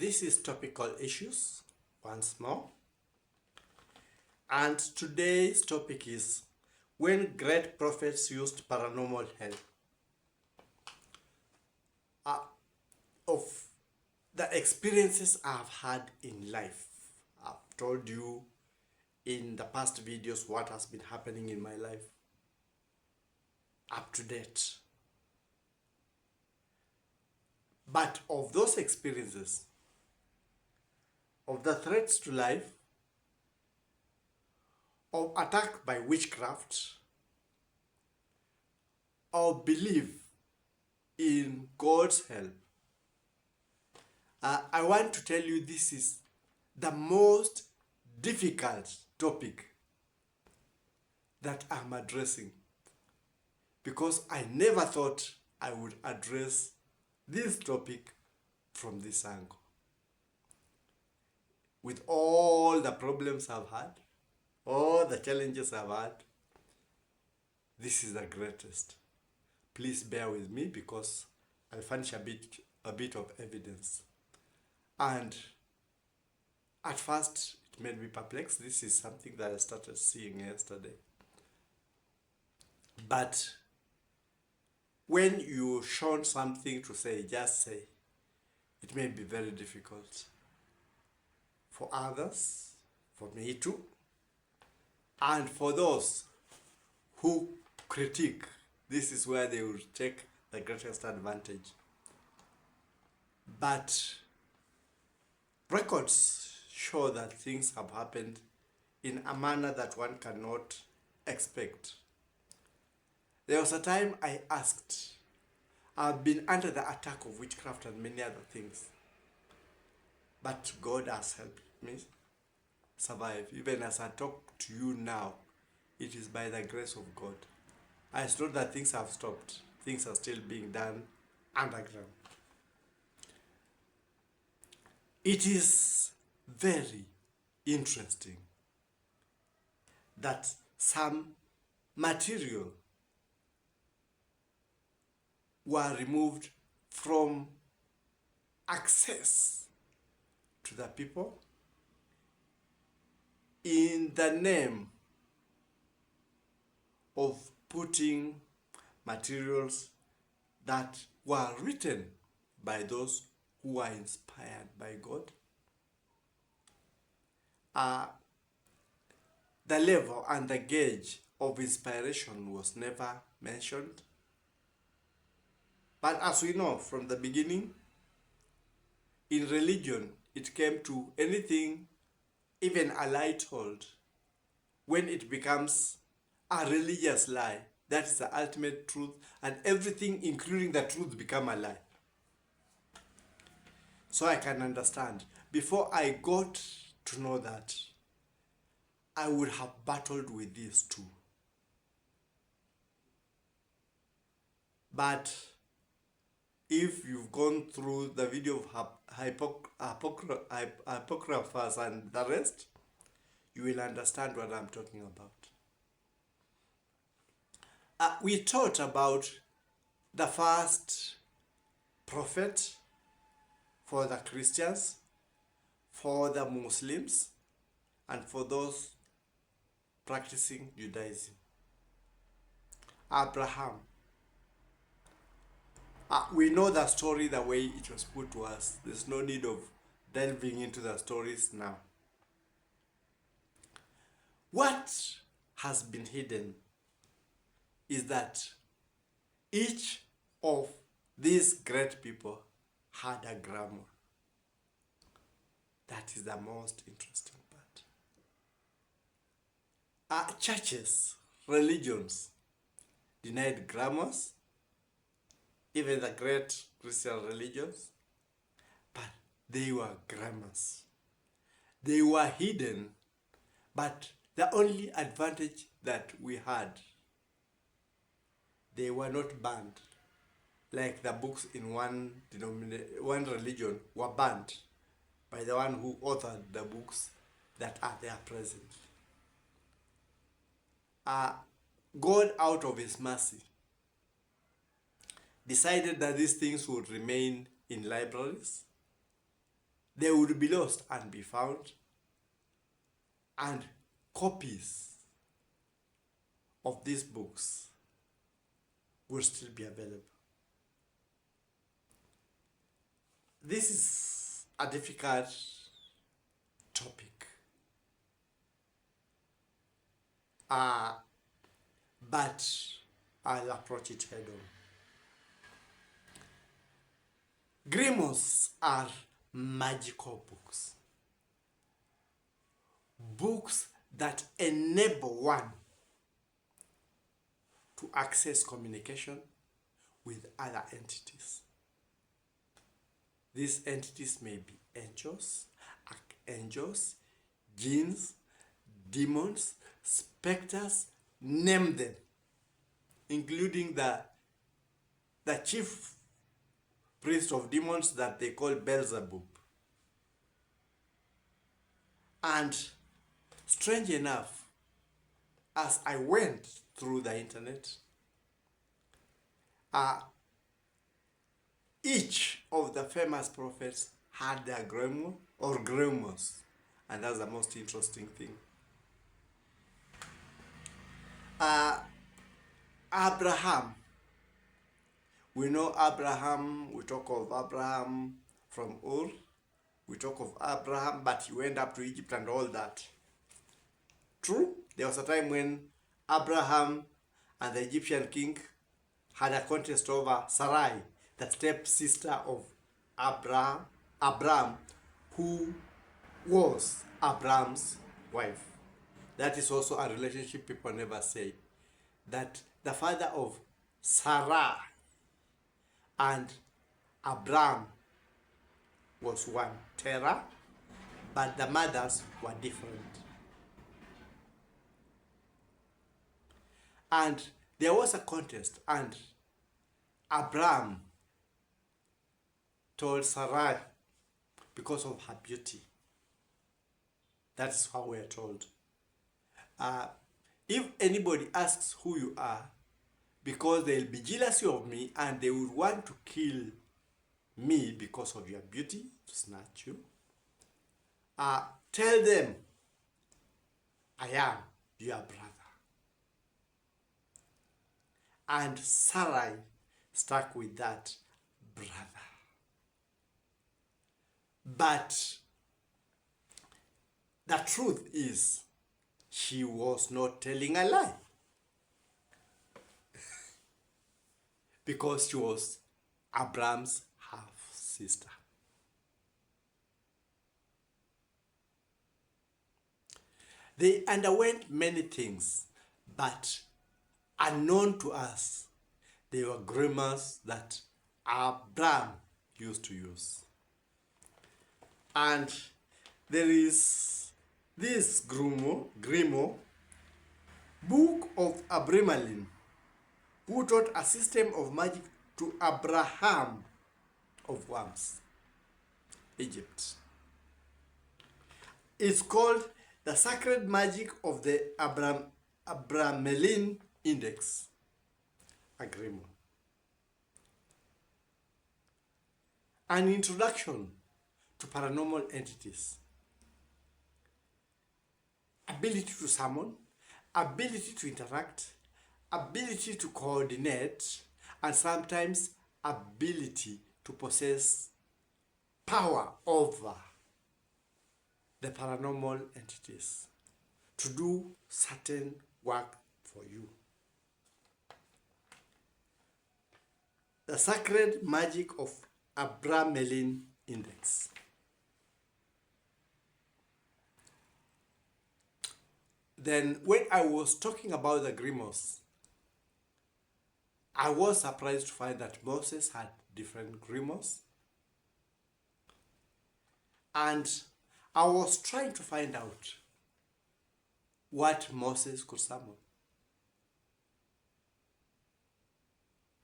This is Topical Issues once more, and today's topic is when great prophets used paranormal help. Of the experiences I've had in life, I've told you in the past videos what has been happening in my life up to date. But of those experiences, of the threats to life, of attack by witchcraft, or belief in God's help, I want to tell you this is the most difficult topic that I'm addressing, because I never thought I would address this topic from this angle. With all the problems I've had, all the challenges I've had, this is the greatest. Please bear with me because I'll furnish a bit of evidence. And at first, it made me perplexed. This is something that I started seeing yesterday. But when you're shown something to say, just say, it may be very difficult for others, for me too, and for those who critique. This is where they will take the greatest advantage. But records show that things have happened in a manner that one cannot expect. There was a time I asked, I've been under the attack of witchcraft and many other things, but God has helped me survive. Even as I talk to you now, it is by the grace of God. It's not that things have stopped. Things are still being done underground. It is very interesting that some material were removed from access to the people in the name of putting materials that were written by those who are inspired by God. The level and the gauge of inspiration was never mentioned. But as we know from the beginning, in religion, it came to anything, even a lie told, when it becomes a religious lie, that is the ultimate truth, and everything, including the truth, become a lie. So I can understand. Before I got to know that, I would have battled with this too. But if you've gone through the video of apocryphers and the rest, you will understand what I'm talking about. We taught about the first prophet for the Christians, for the Muslims, and for those practicing Judaism. Abraham. We know the story the way it was put to us. There's no need of delving into the stories now. What has been hidden is that each of these great people had a grammar. That is the most interesting part. Churches, religions denied grammars, even the great Christian religions, but they were grammars. They were hidden, but the only advantage that we had, they were not banned. Like the books in one religion were banned by the one who authored the books that are there present. God, out of his mercy, decided that these things would remain in libraries. they would be lost and be found, and copies of these books will still be available. This is a difficult topic, but I'll approach it head on. Grimoires are magical books. Books that enable one to access communication with other entities. These entities may be angels, archangels, jinns, demons, specters, name them, including the chief priest of demons that they call Beelzebub. And strange enough, as I went through the internet, each of the famous prophets had their grimoire or grimoires, and that's the most interesting thing. Abraham, we know Abraham, we talk of Abraham from Ur, we talk of Abraham, but he went up to Egypt and all that. True, there was a time when Abraham and the Egyptian king had a contest over Sarai, the step-sister of Abraham, who was Abraham's wife. That is also a relationship people never say. That the father of Sarah and Abraham was one, Terah, but the mothers were different. And there was a contest, and Abraham told Sarai because of her beauty. That's how we are told. If anybody asks who you are, because they'll be jealous of me and they would want to kill me because of your beauty, to snatch you, tell them, I am your brother. And Sarai stuck with that, brother. But the truth is, she was not telling a lie. Because she was Abraham's half-sister. They underwent many things, but unknown to us, they were grimoires that Abraham used to use. And there is this grimoire, Book of Abramelin, who taught a system of magic to Abraham of Worms, Egypt. It's called the Sacred Magic of the Abramelin Index, a grimoire. An introduction to paranormal entities. Ability to summon, ability to interact, ability to coordinate, and sometimes ability to possess power over the paranormal entities to do certain work for you. The Sacred Magic of Abramelin Index. Then when I was talking about the grimoires, I was surprised to find that Moses had different grimoires. And I was trying to find out what Moses could summon.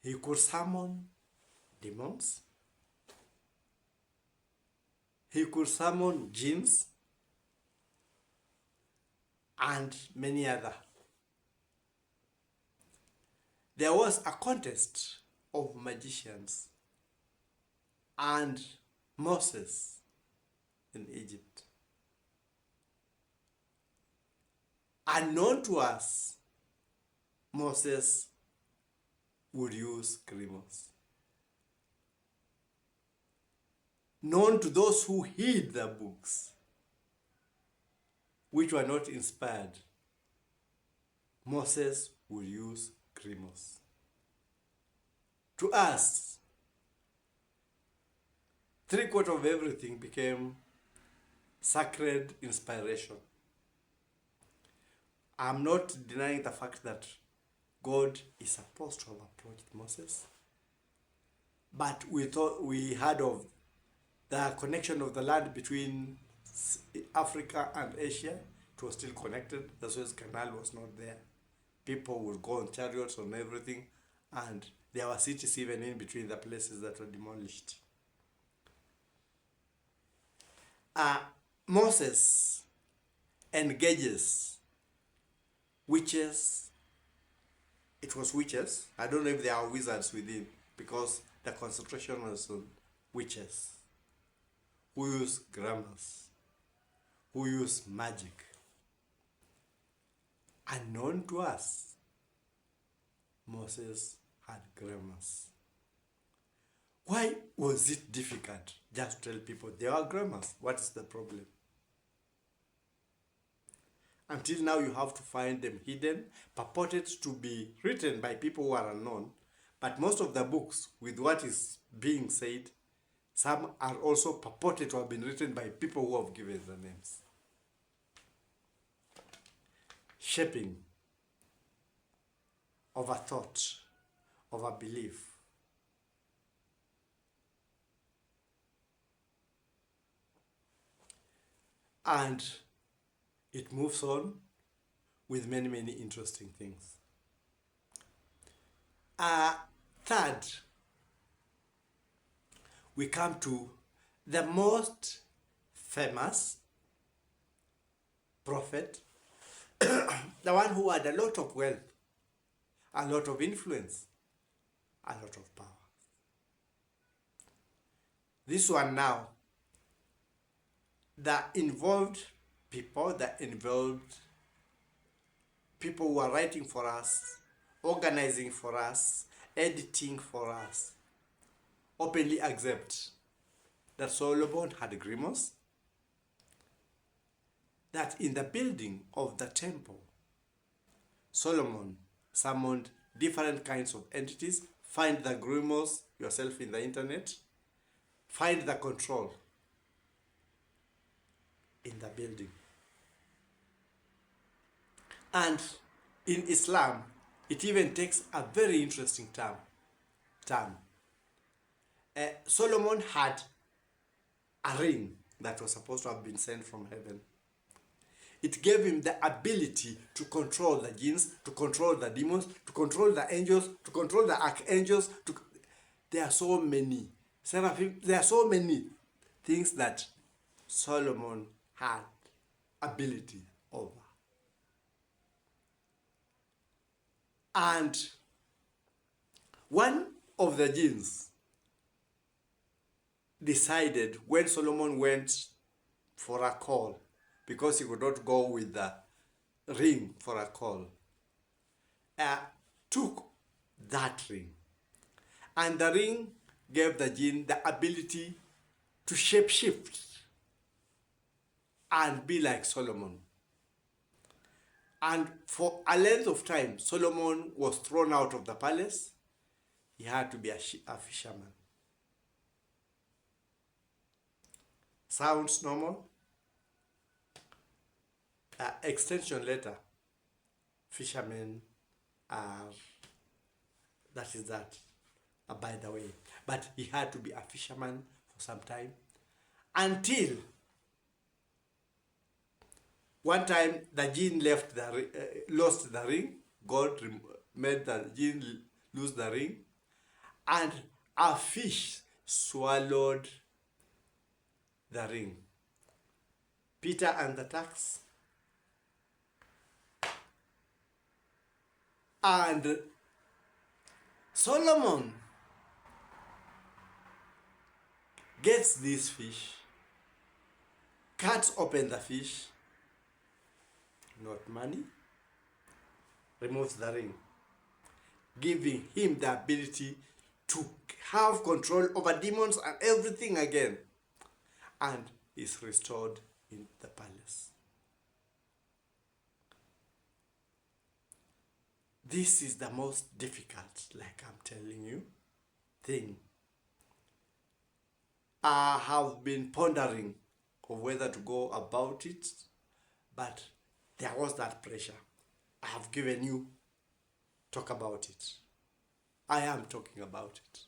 He could summon demons. He could summon jinns and many other. There was a contest of magicians, and Moses in Egypt. Unknown to us, Moses would use grimos. Known to those who hid the books, which were not inspired, Moses would use grimos. To us, 3/4 of everything became sacred inspiration. I'm not denying the fact that God is supposed to have approached Moses, but we heard of the connection of the land between Africa and Asia. It was still connected. The Suez Canal was not there. People would go on chariots on everything, and there were cities even in between the places that were demolished. Moses engages witches. It was witches. I don't know if there are wizards within, because the concentration was on witches who use grammars, who use magic. Unknown to us, Moses had grammars. Why was it difficult just to tell people there are grammars? What is the problem? Until now, you have to find them hidden, purported to be written by people who are unknown. But most of the books, with what is being said, some are also purported to have been written by people who have given the names. Shaping of a thought, of a belief. And it moves on with many, many interesting things. Third, we come to the most famous prophet, the one who had a lot of wealth, a lot of influence, a lot of power. This one now, the involved people who are writing for us, organizing for us, editing for us, openly accept that Solomon had grimos, that in the building of the temple, Solomon summoned different kinds of entities. Find the grimos yourself in the internet. Find the control in the building. And in Islam, it even takes a very interesting term. Solomon had a ring that was supposed to have been sent from heaven. It gave him the ability to control the jinns, to control the demons, to control the angels, to control the archangels. There are so many seraphim. There are so many things that Solomon had ability over. And one of the jinns decided, when Solomon went for a call, because he could not go with the ring for a call, took that ring. And the ring gave the jinn the ability to shapeshift and be like Solomon. And for a length of time, Solomon was thrown out of the palace. He had to be a fisherman. Sounds normal? Extension letter. Fishermen are, that is that, by the way. But he had to be a fisherman for some time, until one time the jinn lost the ring. God made the jinn lose the ring, and a fish swallowed the ring. Peter and the tax. And Solomon gets this fish cuts open the fish, not money, removes the ring, giving him the ability to have control over demons and everything again, and is restored in the palace. This is the most difficult, like I'm telling you, thing. I have been pondering of whether to go about it, but there was that pressure. I have given you, talk about it. I am talking about it.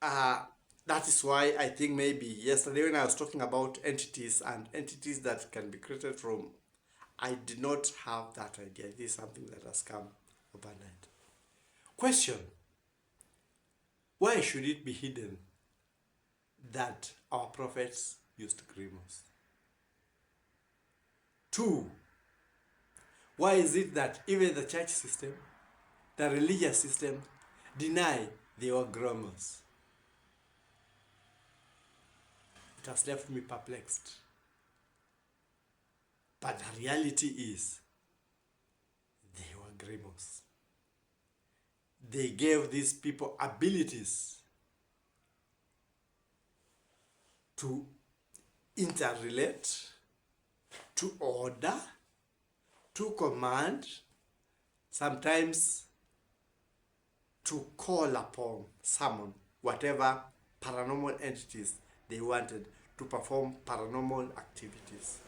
That is why I think maybe yesterday when I was talking about entities and entities that can be created from, I did not have that idea. This is something that has come overnight. Question: why should it be hidden that our prophets used grimos? 2, why is it that even the church system, the religious system, deny they were grimos? It has left me perplexed. But the reality is, they were grimos. They gave these people abilities to interrelate, to order, to command, sometimes to call upon, summon, whatever paranormal entities they wanted to perform paranormal activities.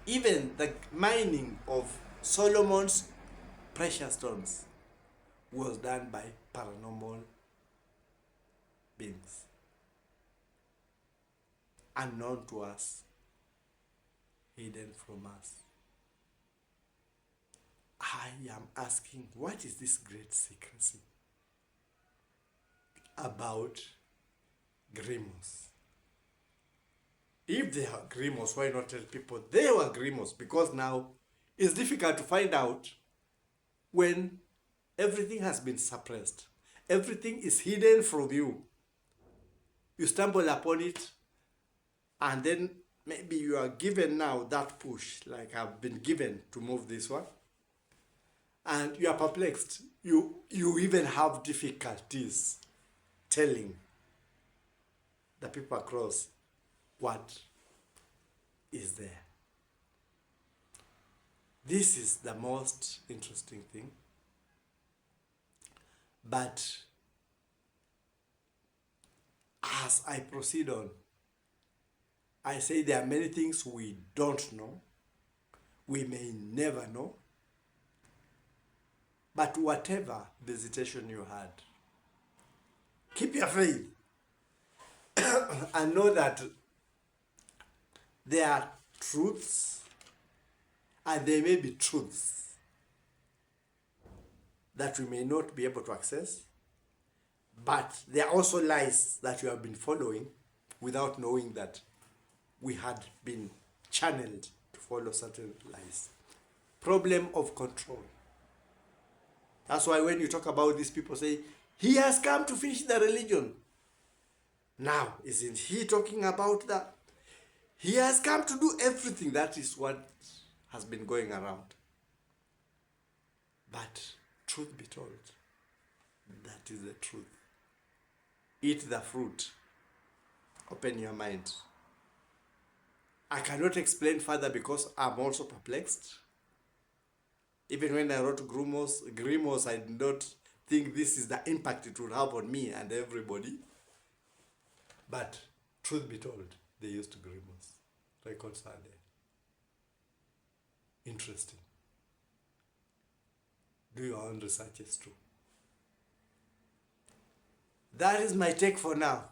Even the mining of Solomon's precious stones was done by paranormal beings, unknown to us, hidden from us. I am asking, what is this great secrecy about grimos? If they are grimos, why not tell people they were grimos? Because now it's difficult to find out when everything has been suppressed. Everything is hidden from you. You stumble upon it, and then maybe you are given now that push, like I've been given to move this one, and you are perplexed. You even have difficulties telling the people across what is there. This is the most interesting thing. But as I proceed on, I say there are many things we don't know. We may never know. But whatever visitation you had, keep your faith and know that there are truths and there may be truths that we may not be able to access, but there are also lies that we have been following without knowing that we had been channeled to follow certain lies. Problem of control. That's why when you talk about these people say, he has come to finish the religion. Now, isn't he talking about that? He has come to do everything. That is what has been going around. But truth be told, that is the truth. Eat the fruit. Open your mind. I cannot explain further because I'm also perplexed. Even when I wrote Grimos, I did not think this is the impact it would have on me and everybody. But truth be told, they used Grimos. Records are there. Interesting. Do your own researches too. That is my take for now.